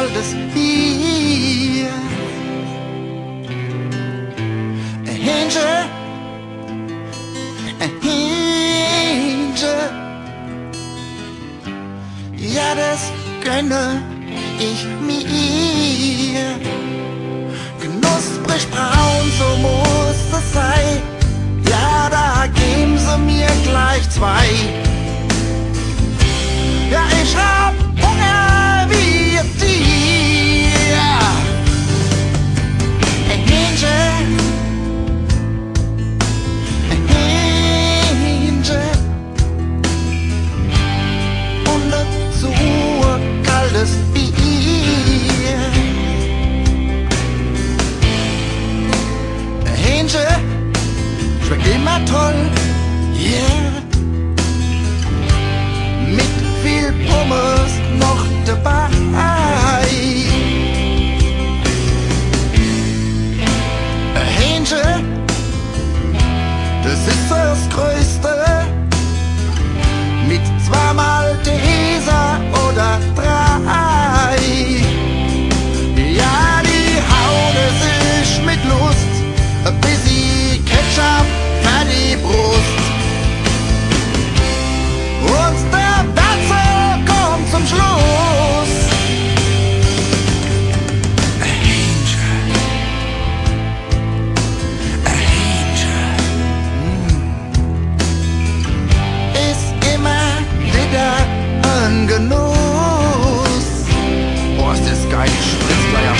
kaltes Bier. Ein Hähnchen, ein Hähnchen, ja, das gönne ich mir. Knusprig braun, so muss es sein. Ja, da geben sie mir gleich zwei. Ja, ich hab Hunger wie ein Tier. Ein Hähnchen, ein Hähnchen und dazu ein kaltes Bier. Ein Hähnchen schmeckt immer toll, yeah. Mit viel Pommes noch dabei. Ein Hähnchen, das ist das Größte. Mit 2 Malteser oder 3. Ja, die hauen es sich mit Lust, ein bisschen Ketchup für die Brust. Und der Batzel kommt zum Schluss. Ein Hähnchen, ein Hähnchen, ist immer wieder ein Genuss. Boah, ist das geil, ich spritz gleich ab.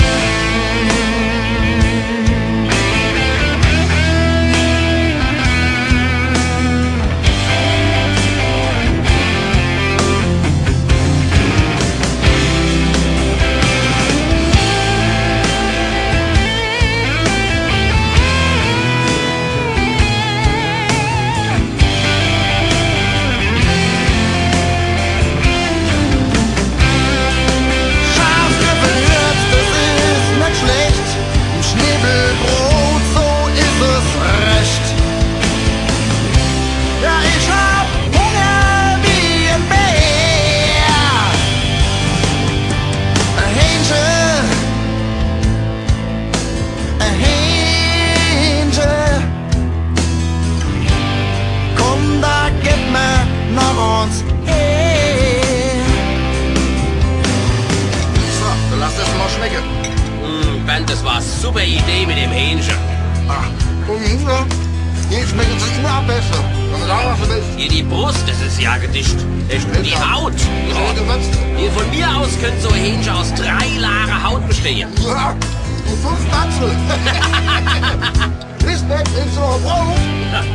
Ben, das war eine super Idee mit dem Hähnchen. Ach, und Hähnchen, die schmecken sich immer besser. Also da was du willst. Hier die Brust, das ist ja gedicht. Die Haut. Ja, gewürzt. Hier von mir aus könnte so ein Hähnchen aus 3 Lagen Haut bestehen. Ja, und 5 Batzel. Ist nett, willst du noch Brot?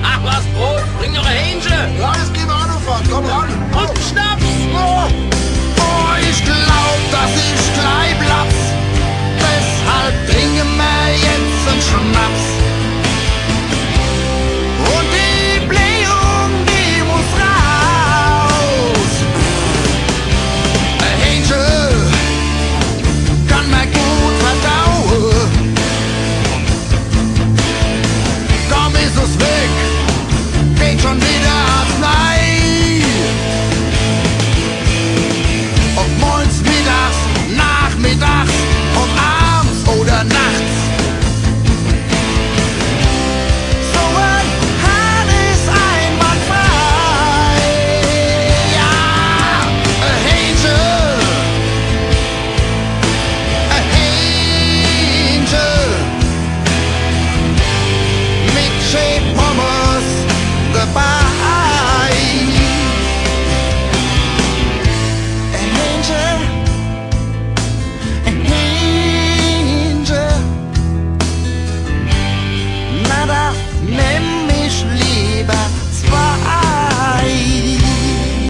Ach, was Brot? Bring doch ein Hähnchen. Ja, jetzt gehen wir Autofahren, komm ran. Und einen Schnaps. Oh, Oh, ich glaub, dass ich klar